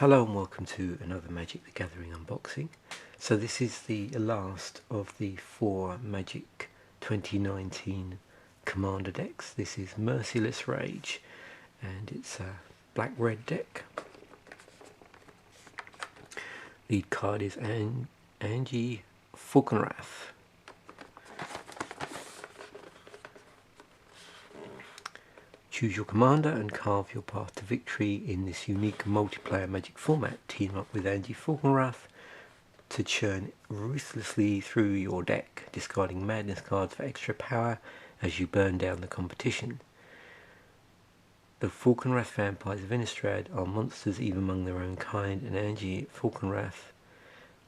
Hello and welcome to another Magic the Gathering unboxing. So this is the last of the 4 Magic 2019 Commander decks. This is Merciless Rage and it's a black-red deck. Lead card is Angie Falkenrath. Choose your commander and carve your path to victory in this unique multiplayer Magic format. Team up with Angie Falkenrath to churn ruthlessly through your deck, discarding madness cards for extra power as you burn down the competition. The Falkenrath vampires of Innistrad are monsters even among their own kind, and Angie Falkenrath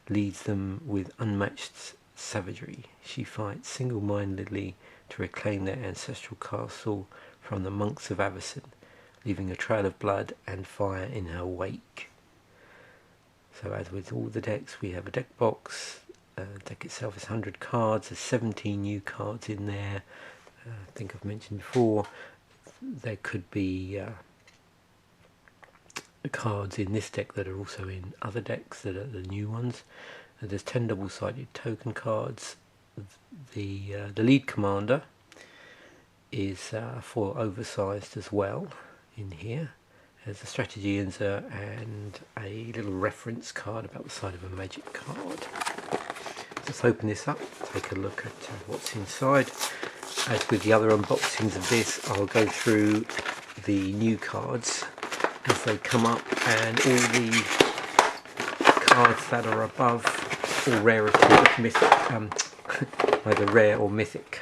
leads them with unmatched savagery. She fights single-mindedly to reclaim their ancestral castle from the monks of Avacyn, leaving a trail of blood and fire in her wake. So as with all the decks, we have a deck box. The deck itself is 100 cards. There's 17 new cards in there. I think I've mentioned before, there could be cards in this deck that are also in other decks that are the new ones. There's 10 double-sided token cards. The lead commander is for oversized as well in here. There's a strategy insert and a little reference card about the side of a magic card. Let's open this up, take a look at what's inside. As with the other unboxings of this, I'll go through the new cards as they come up and all the cards that are above or rarity of mythic, either rare or mythic.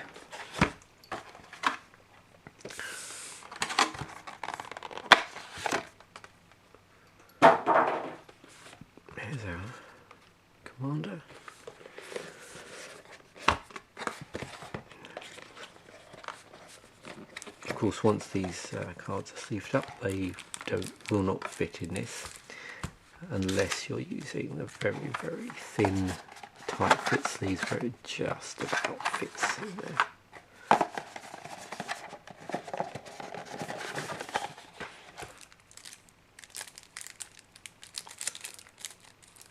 There's our commander. Of course, once these cards are sleeved up, they will not fit in this unless you're using the very thin tight fit sleeves where it just about fits in there.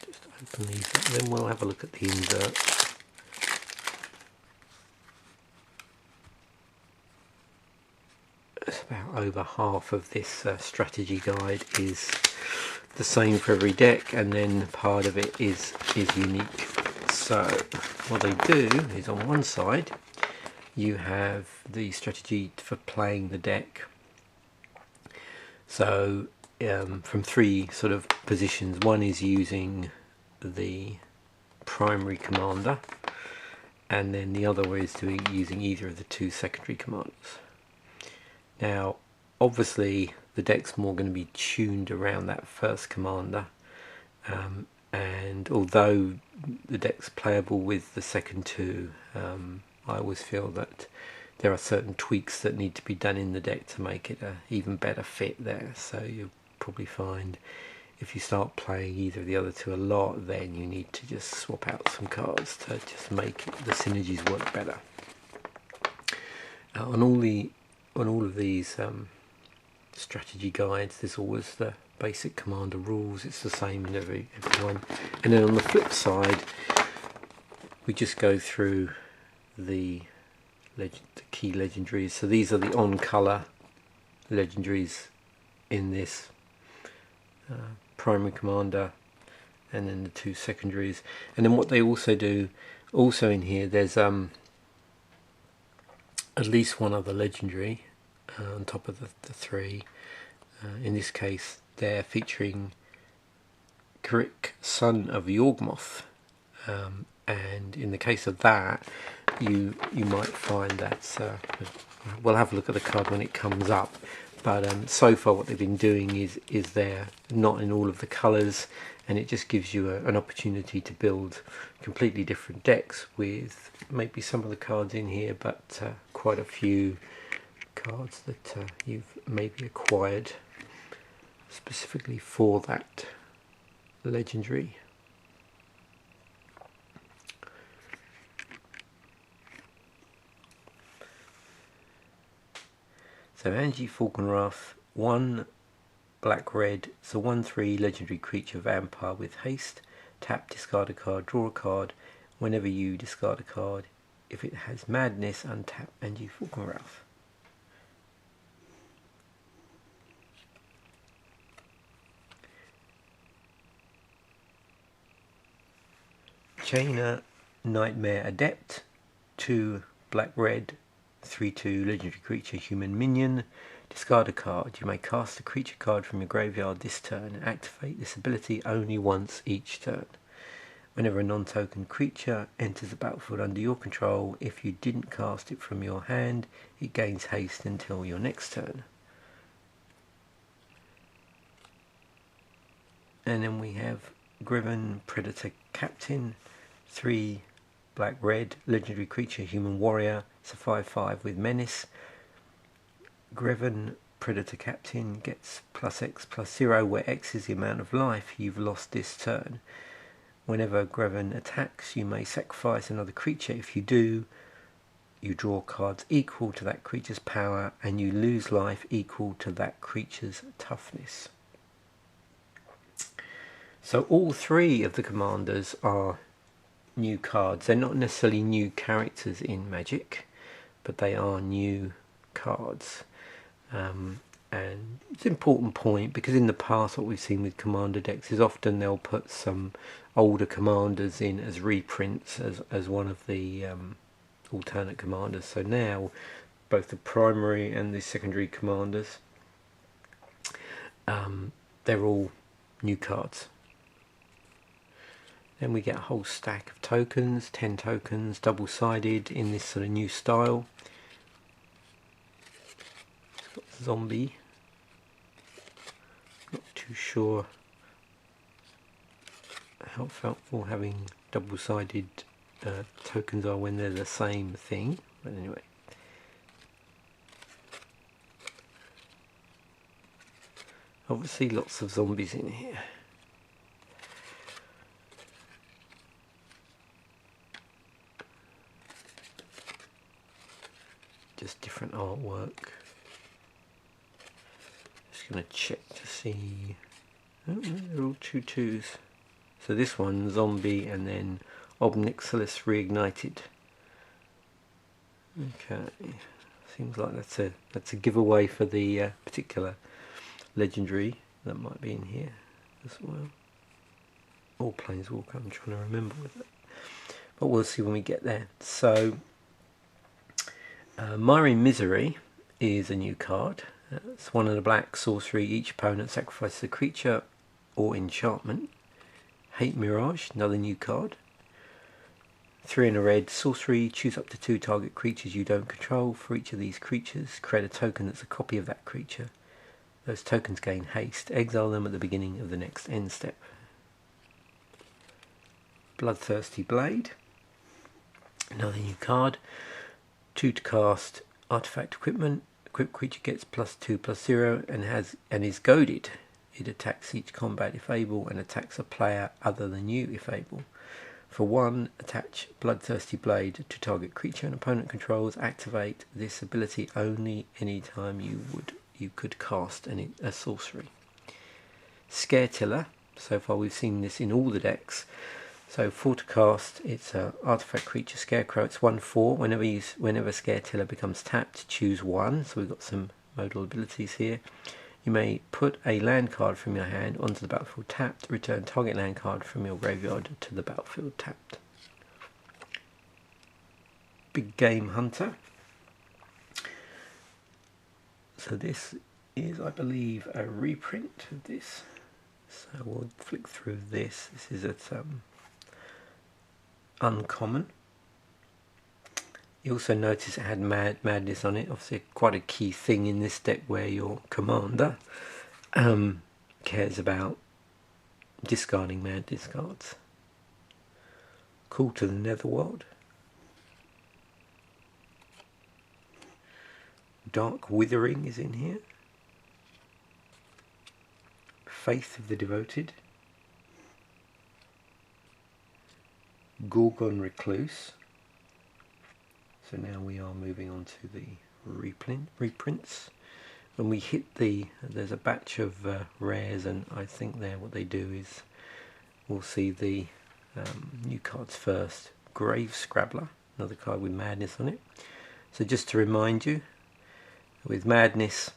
Just open these up, then we'll have a look at the insert. About over half of this strategy guide is the same for every deck, and then part of it is unique. So what they do is, on one side you have the strategy for playing the deck, so from 3 sort of positions. One is using the primary commander, and then the other way is using either of the 2 secondary commanders. Now obviously the deck's more going to be tuned around that first commander, and although the deck's playable with the second 2, I always feel that there are certain tweaks that need to be done in the deck to make it an even better fit there. So you'll probably find if you start playing either of the other 2 a lot, then you need to just swap out some cards to just make the synergies work better. On all of these strategy guides, there's always the basic commander rules. It's the same in every one. And then on the flip side, we just go through the key legendaries. So these are the on color legendaries in this primary commander, and then the 2 secondaries. And then what they also do, also in here, there's at least one other legendary on top of the 3. In this case, they're featuring Grick, son of Yawgmoth, and in the case of that, you might find that we'll have a look at the card when it comes up. But so far, what they've been doing is they're not in all of the colours, and it just gives you an opportunity to build completely different decks with maybe some of the cards in here, but quite a few cards that you've maybe acquired specifically for that legendary. So Angie Falkenrath, 1 black red. It's a 1/3 legendary creature vampire with haste. Tap, discard a card, draw a card. Whenever you discard a card, if it has madness, untap Angie Falkenrath. Chainer Nightmare Adept, 2 black red, 3/2 legendary creature human minion. Discard a card. You may cast a creature card from your graveyard this turn and activate this ability only once each turn. Whenever a non-token creature enters the battlefield under your control, if you didn't cast it from your hand, it gains haste until your next turn. And then we have Griven Predator Captain, 3 black red, legendary creature human warrior. It's a 5/5 with menace. Griven Predator Captain gets +X/+0, where X is the amount of life you've lost this turn. Whenever Griven attacks, you may sacrifice another creature. If you do, you draw cards equal to that creature's power and you lose life equal to that creature's toughness. So all 3 of the commanders are new cards. They're not necessarily new characters in Magic, but they are new cards. And it's an important point because in the past what we've seen with commander decks is often they'll put some older commanders in as reprints as one of the alternate commanders. So now both the primary and the secondary commanders, they're all new cards. Then we get a whole stack of tokens, 10 tokens, double-sided in this sort of new style. It's got zombie. Not too sure how helpful having double-sided tokens are when they're the same thing, but anyway. Obviously lots of zombies in here. Just different artwork. Just going to check to see. Oh, they're all 2/2s. So this one, zombie, and then Merciless reignited. Okay, seems like that's a giveaway for the particular legendary that might be in here as well. Or Planeswalker, I'm trying to remember with it, but we'll see when we get there. So Myri Misery is a new card. It's 1 and a black sorcery. Each opponent sacrifices a creature or enchantment. Hate Mirage, another new card. 3 and a red sorcery. Choose up to 2 target creatures you don't control. For each of these creatures, create a token that's a copy of that creature. Those tokens gain haste. Exile them at the beginning of the next end step. Bloodthirsty Blade, another new card. 2 to cast artifact equipment. Equipped creature gets +2/+0 and is goaded. It attacks each combat if able and attacks a player other than you if able. For 1, attach Bloodthirsty Blade to target creature and opponent controls. Activate this ability only anytime you could cast a sorcery. Scaretiller. So far we've seen this in all the decks. So 4 to cast, it's an artifact creature Scarecrow. It's 1/4. Whenever Scaretiller becomes tapped, choose 1. So we've got some modal abilities here. You may put a land card from your hand onto the battlefield tapped. Return target land card from your graveyard to the battlefield tapped. Big Game Hunter. So this is, I believe, a reprint of this. So we'll flick through this. This is at uncommon. You also notice it had madness on it. Obviously quite a key thing in this deck where your commander cares about discarding madness cards. Call to the Netherworld. Dark Withering is in here. Faith of the Devoted. Gorgon Recluse. So now we are moving on to the reprints. when we hit there's a batch of rares, and I think there what they do is we'll see the new cards first. Grave Scrabbler, another card with Madness on it. So just to remind you, with Madness,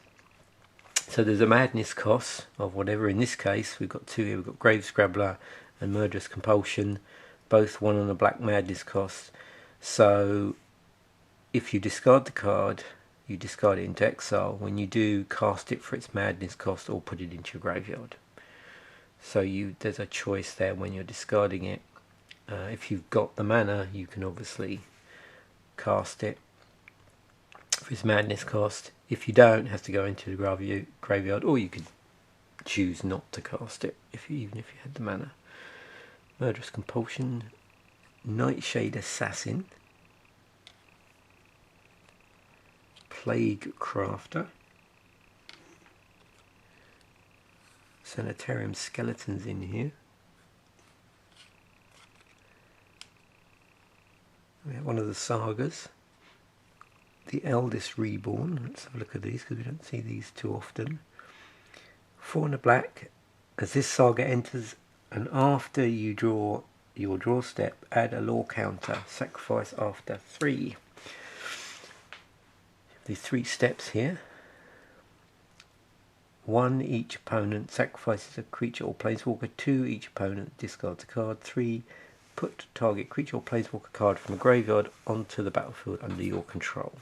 so there's a Madness cost of whatever. In this case we've got two here, we've got Grave Scrabbler and Murderous Compulsion, both one on a black Madness cost. So if you discard the card, you discard it into exile. When you do, cast it for its Madness cost or put it into your graveyard. So there's a choice there when you're discarding it. If you've got the mana, you can obviously cast it for its Madness cost. If you don't, it has to go into the graveyard, or you could choose not to cast it even if you had the mana. Murderous Compulsion, Nightshade Assassin, Plague Crafter, Sanitarium Skeletons in here. We have one of the sagas, the Eldest Reborn. Let's have a look at these because we don't see these too often. 4 and a black. As this saga enters, and after you draw your draw step, add a law counter. Sacrifice after 3. The 3 steps here. 1, each opponent sacrifices a creature or planeswalker. 2, each opponent discards a card. 3, put target creature or planeswalker card from a graveyard onto the battlefield under your control.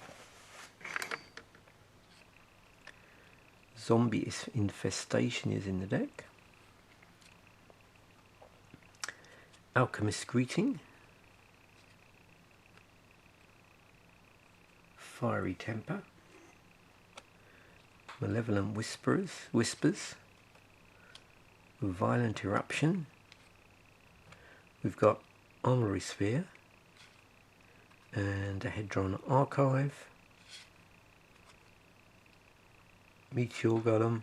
Zombie Infestation is in the deck. Alchemist's Greeting, Fiery Temper, Malevolent Whispers, Violent Eruption. We've got Armory Sphere and a Hedron Archive, Meteor Golem,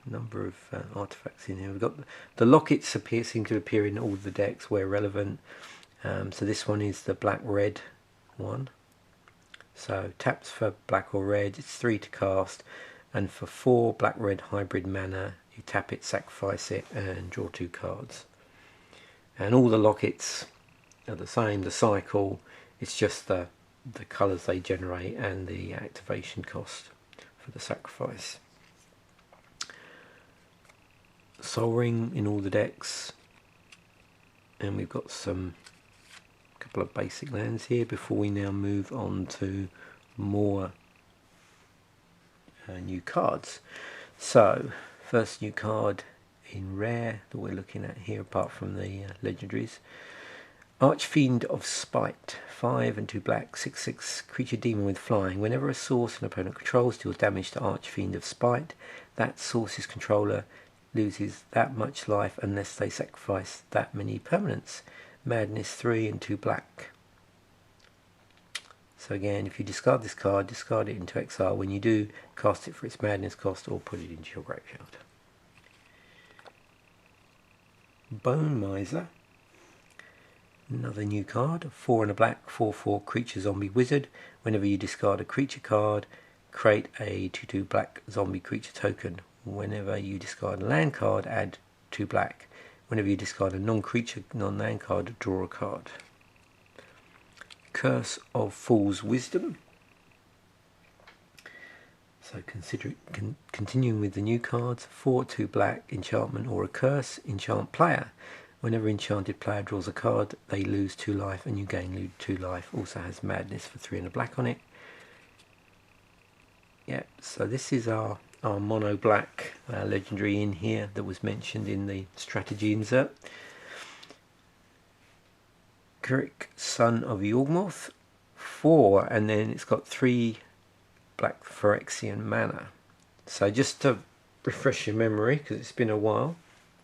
number of artifacts in here. We've got the lockets seem to appear in all the decks where relevant. So this one is the black-red one. So taps for black or red, it's 3 to cast, and for 4 black-red hybrid mana, you tap it, sacrifice it, and draw 2 cards. And all the lockets are the same, the cycle, it's just the colours they generate and the activation cost for the sacrifice. Sol Ring in all the decks, and we've got a couple of basic lands here before we now move on to more new cards. So first new card in rare that we're looking at here, apart from the legendaries, Archfiend of Spite, 5 and 2 black, 6/6 creature demon with flying. Whenever a source an opponent controls deals damage to Archfiend of Spite, that source's controller loses that much life unless they sacrifice that many permanents. Madness, 3 and 2 black. So again, if you discard this card, discard it into exile. When you do, cast it for its Madness cost or put it into your graveyard. Bone Miser, another new card, 4 and a black, 4/4 creature zombie wizard. Whenever you discard a creature card, create a 2/2 black zombie creature token. Whenever you discard a land card, add 2 black. Whenever you discard a non-creature, non-land card, draw a card. Curse of Fool's Wisdom. So continuing with the new cards, 4/2 black, enchantment or a curse, enchant player. Whenever enchanted player draws a card, they lose 2 life and you gain 2 life. Also has Madness for 3 and a black on it. Yeah, so this is our mono black legendary in here that was mentioned in the strategy insert. Kirik, Son of Yawgmoth, 4, and then it's got 3 black Phyrexian mana. So just to refresh your memory, because it's been a while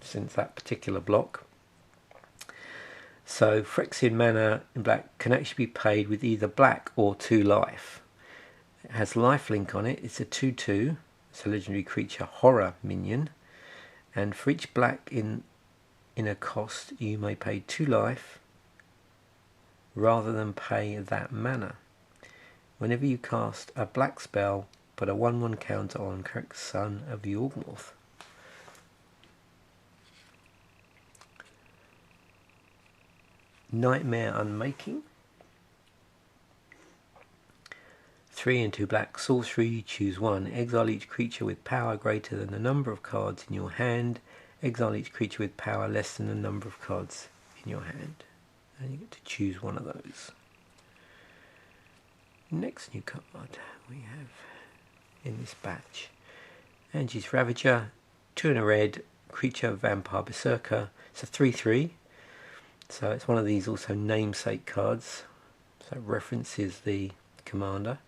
since that particular block. So Phyrexian mana in black can actually be paid with either black or 2 life. It has lifelink on it. It's a 2/2. It's a legendary creature, horror minion, and for each black in a cost, you may pay 2 life rather than pay that mana. Whenever you cast a black spell, put a 1/1 counter on character Son of the Yawgmoth. Nightmare Unmaking. 3 and 2 black sorcery, choose one. Exile each creature with power greater than the number of cards in your hand. Exile each creature with power less than the number of cards in your hand. And you get to choose one of those. Next new card we have in this batch. Angie's Ravager, 2 and a red, creature, vampire, berserker. It's a 3/3. So it's one of these also namesake cards. So it references the commander.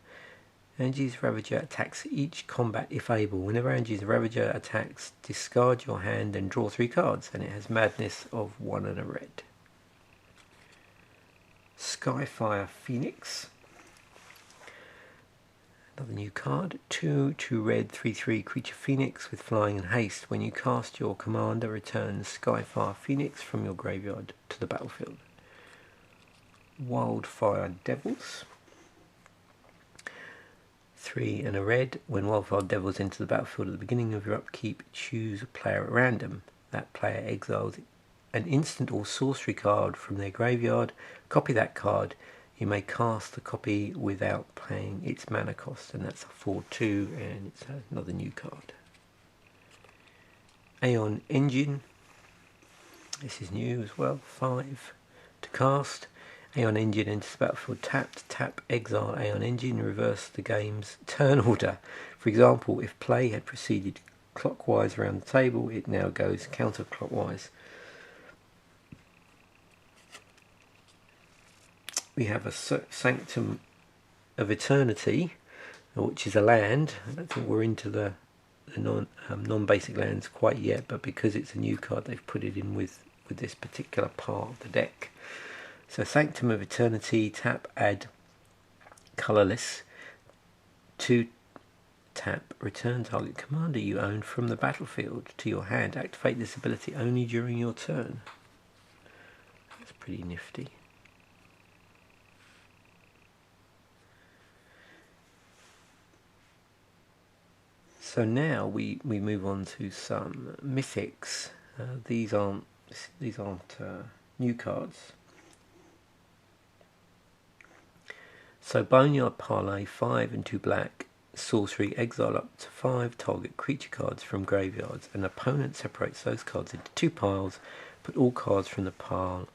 Angie's Ravager attacks each combat if able. Whenever Angie's Ravager attacks, discard your hand and draw 3 cards. And it has madness of 1 and a red. Skyfire Phoenix. Another new card. 2 red, 3/3 creature Phoenix with flying and haste. When you cast your commander, return Skyfire Phoenix from your graveyard to the battlefield. Wildfire Devils. 3 and a red. When Wildfire Devils enter the battlefield at the beginning of your upkeep, choose a player at random. That player exiles an instant or sorcery card from their graveyard. Copy that card. You may cast the copy without paying its mana cost, and that's a 4/2, and it's another new card. Aeon Engine. This is new as well. 5 to cast. Aeon Engine enters the battlefield tapped. Tap, exile Aeon Engine, reverse the game's turn order. For example, if play had proceeded clockwise around the table, it now goes counterclockwise. We have a Sanctum of Eternity, which is a land. I don't think we're into the non-basic lands quite yet, but because it's a new card, they've put it in with this particular part of the deck. So Sanctum of Eternity, tap, add colorless. 2 tap, return target commander you own from the battlefield to your hand. Activate this ability only during your turn. That's pretty nifty. So now we move on to some mythics. These aren't new cards. So Boneyard Parlay, 5 and 2 black, sorcery, exile up to 5 target creature cards from graveyards. An opponent separates those cards into 2 piles. Put all cards from the pile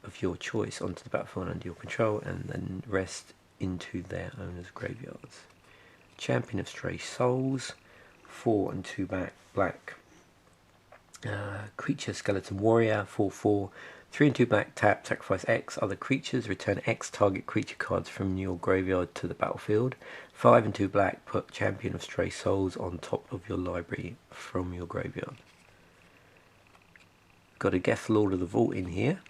of your choice onto the battlefield under your control, and then rest into their owner's graveyards. Champion of Stray Souls, 4 and 2 black, creature skeleton warrior, 4/4. 3 and 2 black, tap, sacrifice X other creatures, return X target creature cards from your graveyard to the battlefield. 5 and 2 black, put Champion of Stray Souls on top of your library from your graveyard. Got a Geth Lord of the Vault in here.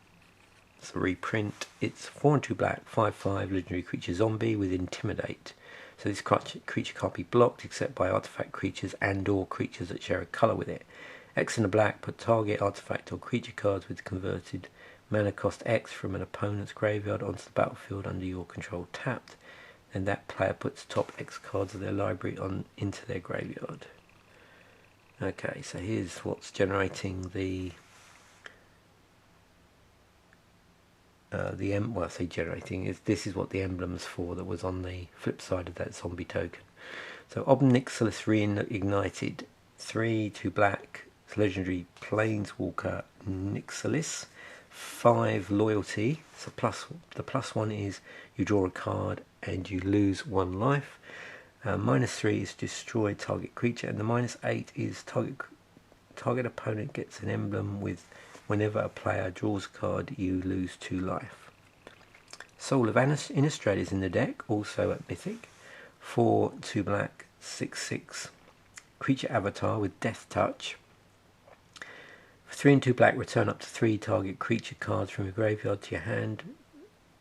It's a reprint. It's 4 and 2 black, 5/5 legendary creature zombie with Intimidate. So this creature can't be blocked except by artifact creatures and or creatures that share a colour with it. X and a black, put target artifact or creature cards with converted mana cost X from an opponent's graveyard onto the battlefield under your control tapped. Then that player puts top X cards of their library into their graveyard. Okay, so here's what's generating the well, I say generating, this is what the emblem's for that was on the flip side of that zombie token. So Merciless reignited, 3, 2 black, legendary Planeswalker Merciless, 5 loyalty. So the +1 is you draw a card and you lose 1 life. -3 is destroy target creature, and the -8 is target opponent gets an emblem with whenever a player draws a card, you lose 2 life. Soul of Innistrad is in the deck, also at Mythic. 4, 2 black, 6/6 creature avatar with Death Touch. 3 and 2 black, return up to 3 target creature cards from your graveyard to your hand.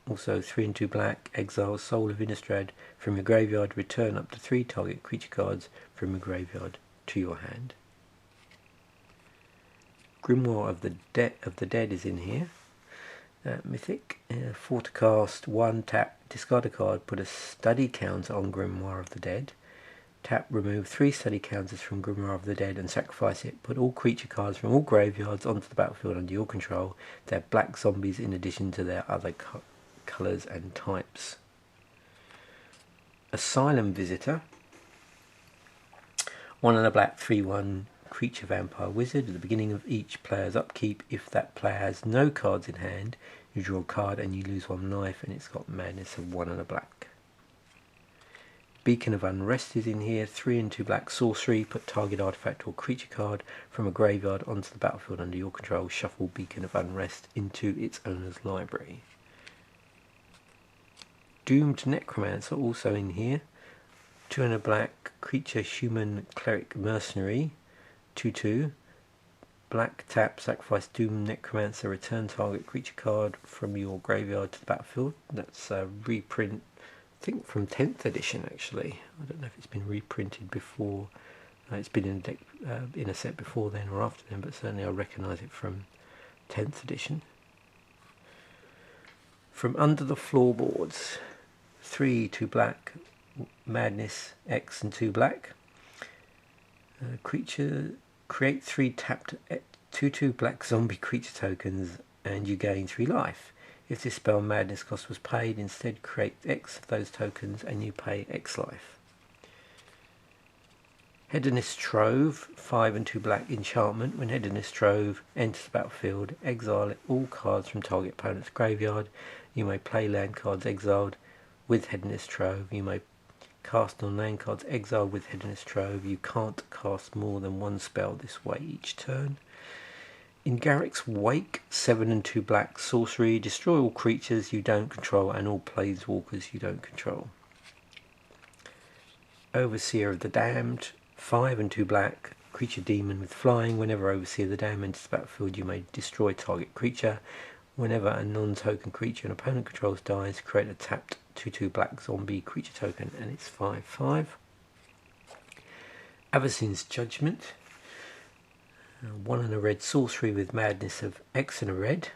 Also 3 and 2 black, exile Soul of Innistrad from your graveyard, return up to 3 target creature cards from your graveyard to your hand. Grimoire of the Dead is in here. Mythic. 4 to cast, 1 tap, discard a card, put a study counter on Grimoire of the Dead. Tap, remove 3 study counters from Grimoire of the Dead and sacrifice it. Put all creature cards from all graveyards onto the battlefield under your control. They're black zombies in addition to their other colours and types. Asylum Visitor. 1 and a black 3/1 creature vampire wizard. At the beginning of each player's upkeep, if that player has no cards in hand, you draw a card and you lose 1 life, and it's got madness of 1 and a black. Beacon of Unrest is in here. 3 and 2 black sorcery. Put target artifact or creature card from a graveyard onto the battlefield under your control. Shuffle Beacon of Unrest into its owner's library. Doomed Necromancer also in here. 2 and a black creature human cleric mercenary. 2/2. Black tap, sacrifice Doomed Necromancer, return target creature card from your graveyard to the battlefield. That's a reprint, I think from 10th edition actually. I don't know if it's been reprinted before. It's been in a deck, in a set before then or after then, but certainly I recognise it from 10th edition. From Under the Floorboards. 3, 2 black, Madness, X and 2 black. Creature, create 3 tapped 2/2 black zombie creature tokens and you gain 3 life. If this spell Madness cost was paid, instead create X of those tokens and you pay X life. Hedonist Trove, 5 and 2 black enchantment. When Hedonist Trove enters the battlefield, exile all cards from target opponent's graveyard. You may play land cards exiled with Hedonist Trove. You may cast non-land cards exiled with Hedonist Trove. You can't cast more than 1 spell this way each turn. In Garrick's Wake, 7 and 2 black sorcery. Destroy all creatures you don't control and all planeswalkers you don't control. Overseer of the Damned, 5 and 2 black creature demon with flying. Whenever Overseer of the Damned enters the battlefield, you may destroy target creature. Whenever a non-token creature an opponent controls dies, create a tapped 2/2 black zombie creature token, and it's 5/5. Avacyn's Judgment. 1 and a red sorcery with madness of X and a red.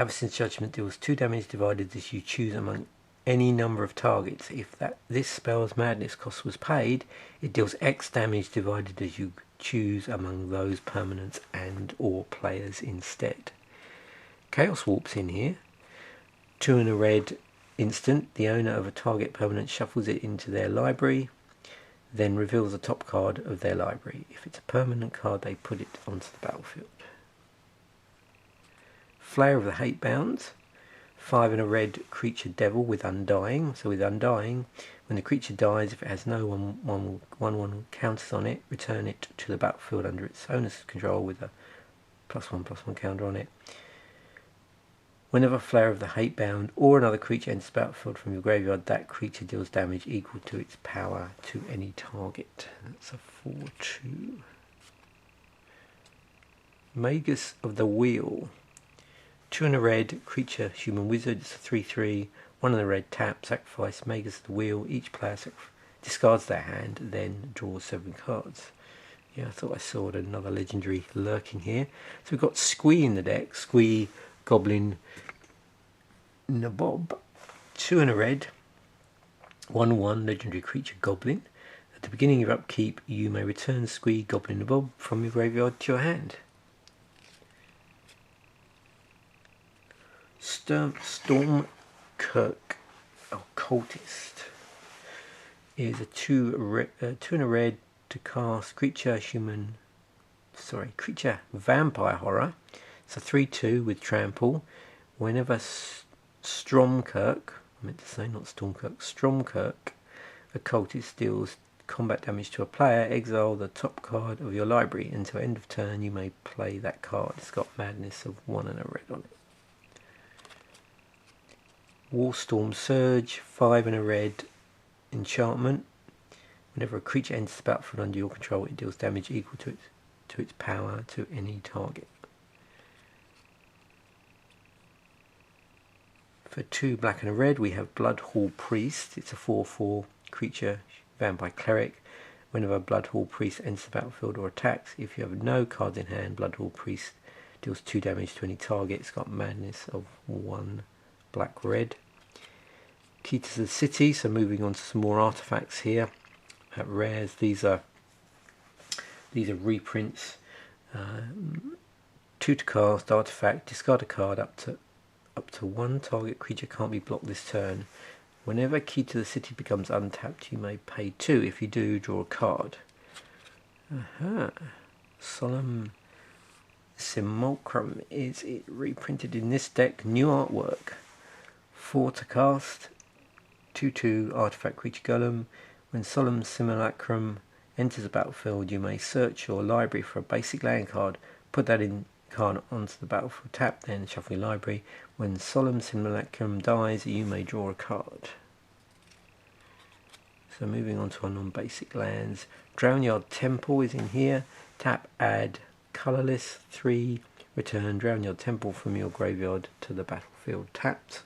Avacyn's Judgment deals 2 damage divided as you choose among any number of targets. If this spell's madness cost was paid, it deals X damage divided as you choose among those permanents and or players instead. Chaos Warp's in here. 2 and a red instant. The owner of a target permanent shuffles it into their library, then reveals the top card of their library. If it's a permanent card, they put it onto the battlefield. Flayer of the Hatebound. 5 and a red creature devil with Undying. So with Undying, when the creature dies, if it has no 1/1 counters on it, return it to the battlefield under its owner's control with a +1/+1 counter on it. Whenever Flayer of the Hatebound or another creature enters the battlefield from your graveyard, that creature deals damage equal to its power to any target. That's a 4/2. Magus of the Wheel. 2 and a red creature human wizard. It's a 3/3. 1 and a red tap, sacrifice Magus of the Wheel. Each player discards their hand, then draws 7 cards. Yeah, I thought I saw another legendary lurking here. So we've got Squee in the deck. Squee, Goblin, Nabob. 2 and a red. 1/1 legendary creature Goblin. At the beginning of your upkeep, you may return Squee, Goblin, Nabob from your graveyard to your hand. Stormkirk Occultist is a 2 and a red to cast creature vampire horror. It's a 3/2 with trample. Whenever Stormkirk Occultist deals combat damage to a player, exile the top card of your library. Until end of turn, you may play that card. It's got madness of 1 and a red on it. Warstorm Surge, 5 and a red enchantment. Whenever a creature enters the battlefield under your control, it deals damage equal to its power to any target. For 2 black and a red, we have Bloodhall Priest. It's a 4/4 creature vampire cleric. Whenever Bloodhall Priest enters the battlefield or attacks, if you have no cards in hand, Bloodhall Priest deals 2 damage to any target. It's got madness of 1 black red. Key to the City, so moving on to some more artifacts here. At rares, these are reprints. 2 to cast, artifact, discard a card up to 1 target creature can't be blocked this turn. Whenever Key to the City becomes untapped, you may pay 2. If you do, draw a card. Solemn Simulacrum is it reprinted in this deck. New artwork. 4 to cast, 2/2 artifact creature golem. When Solemn Simulacrum enters the battlefield, you may search your library for a basic land card, put that card onto the battlefield tap, then shuffle your library. When Solemn Simulacrum dies, you may draw a card. So moving on to our non-basic lands. Drownyard Temple is in here. Tap, add colourless, 3, return Drownyard Temple from your graveyard to the battlefield tapped.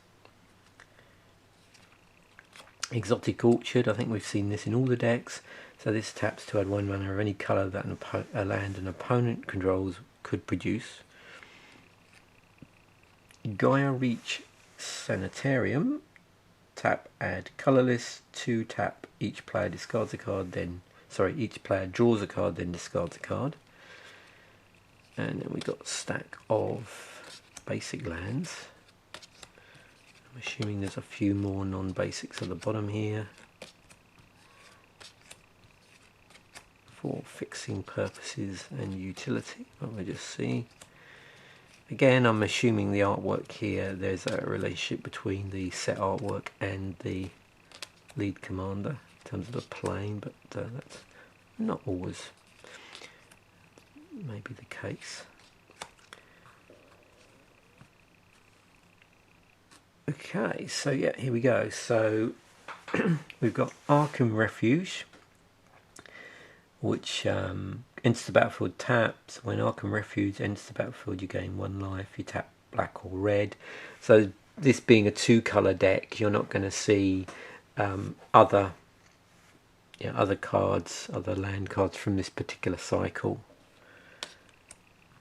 Exotic Orchard, I think we've seen this in all the decks. So this taps to add 1 mana of any colour that a land an opponent controls could produce. Gaia Reach Sanitarium, tap, add colourless, 2 tap, each player discards a card, each player draws a card, then discards a card. And then we got a stack of basic lands. I'm assuming there's a few more non-basics at the bottom here for fixing purposes and utility. We'll just see. Again, I'm assuming the artwork here, there's a relationship between the set artwork and the lead commander in terms of the plane, but that's not always maybe the case. Okay, so yeah, here we go. So we've got Arkham Refuge, which enters the battlefield taps. When Arkham Refuge enters the battlefield, you gain 1 life. You tap black or red. So this being a 2-colour deck, you're not going to see other cards, other land cards from this particular cycle.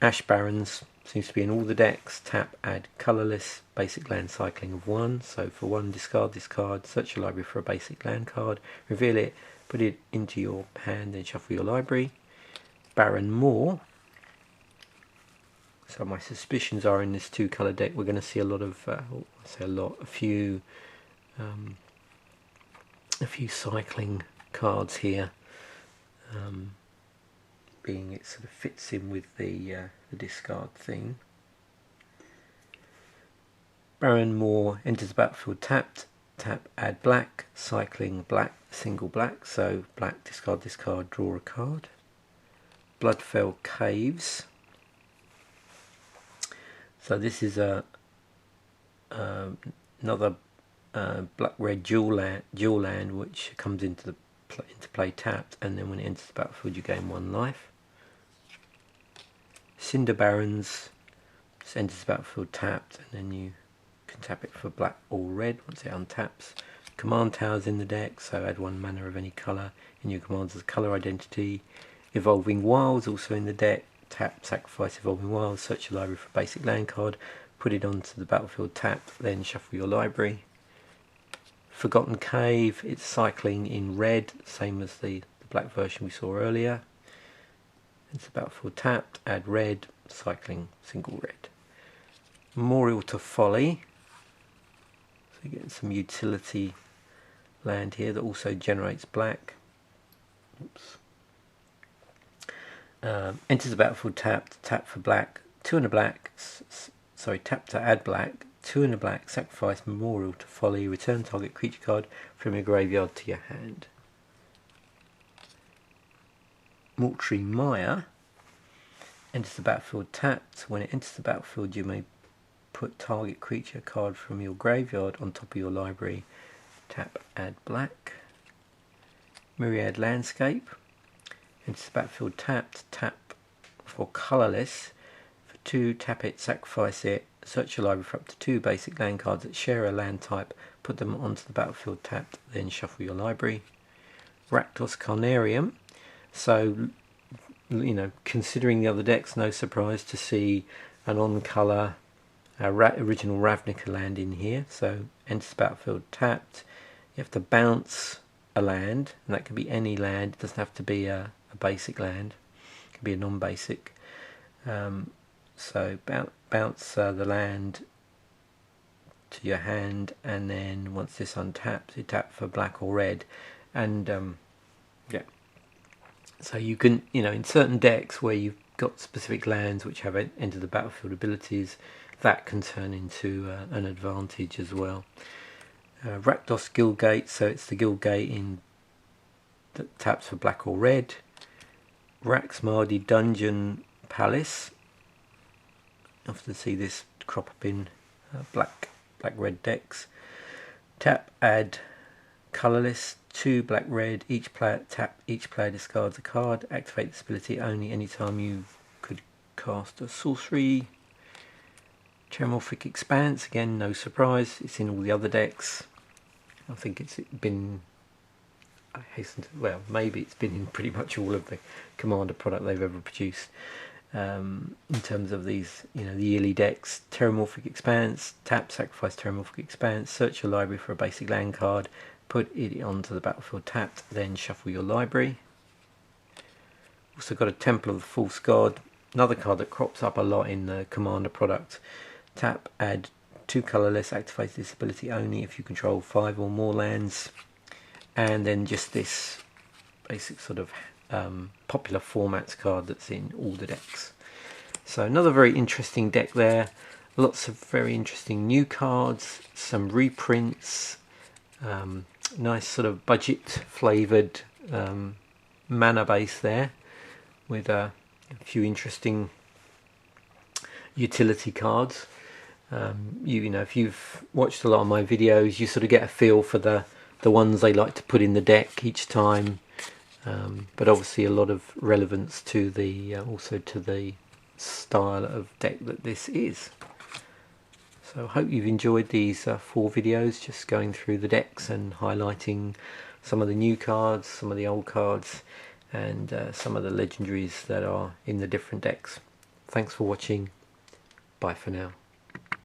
Ash Barrens seems to be in all the decks. Tap, add colourless, basic land cycling of 1. So for 1, discard this card, search your library for a basic land card, reveal it, put it into your hand, then shuffle your library. Baron Moor. So my suspicions are in this 2-colour deck we're going to see a lot of, a few cycling cards here. Being it sort of fits in with the discard theme. Baron Moor enters the battlefield tapped. Tap, add black, cycling black, single black. So black, discard this card, draw a card. Bloodfell Caves. So this is another black-red dual land which comes into play tapped, and then when it enters the battlefield you gain 1 life. Cinder Barons enters the battlefield tapped, and then you can tap it for black or red once it untaps. Command Towers in the deck, so add 1 mana of any colour in your commander's colour identity. Evolving Wilds also in the deck. Tap, sacrifice Evolving Wilds, search your library for a basic land card, put it onto the battlefield tapped, then shuffle your library. Forgotten Cave, it's cycling in red, same as the black version we saw earlier. It's the battlefield tapped, add red, cycling single red. Memorial to Folly, so you're getting some utility land here that also generates black. Oops. Enters the battlefield tapped, tap for black, 2 and a black, tap to add black, 2 and a black, sacrifice Memorial to Folly, return target creature card from your graveyard to your hand. Mortuary Mire enters the battlefield tapped. When it enters the battlefield you may put target creature card from your graveyard on top of your library. Tap, add black. Myriad Landscape enters the battlefield tapped. Tap for colourless. For 2, tap it, sacrifice it, search your library for up to 2 basic land cards that share a land type, put them onto the battlefield tapped, then shuffle your library. Rakdos Carnarium, so considering the other decks, no surprise to see an on-colour original Ravnica land in here. So enters the battlefield tapped. You have to bounce a land, and that can be any land. It doesn't have to be a basic land. It can be a non-basic. So bounce the land to your hand, and then once this untaps, you tap for black or red. And yeah, so you can, in certain decks where you've got specific lands which have entered the battlefield abilities, that can turn into an advantage as well. Rakdos Guildgate, so it's the Guildgate in that taps for black or red. Raxmardi Dungeon Palace. I often see this crop up in black-red decks. Tap, add colourless, 2 black-red. Each player discards a card. Activate this ability only anytime you could cast a sorcery. Terramorphic Expanse, again, no surprise. It's in all the other decks. I think it's been, maybe it's been in pretty much all of the Commander product they've ever produced. In terms of these, the yearly decks. Terramorphic Expanse, tap, sacrifice Terramorphic Expanse, search your library for a basic land card, put it onto the battlefield tapped, then shuffle your library. Also got a Temple of the False God, another card that crops up a lot in the Commander product. Tap, add 2 colourless, activate this ability only if you control 5 or more lands. And then just this basic sort of popular formats card that's in all the decks. So another very interesting deck there. Lots of very interesting new cards, some reprints, nice sort of budget flavoured mana base there, with a few interesting utility cards. If you've watched a lot of my videos, you sort of get a feel for the ones they like to put in the deck each time, but obviously a lot of relevance to the also to the style of deck that this is. So I hope you've enjoyed these 4 videos, just going through the decks and highlighting some of the new cards, some of the old cards, and some of the legendaries that are in the different decks. Thanks for watching. Bye for now.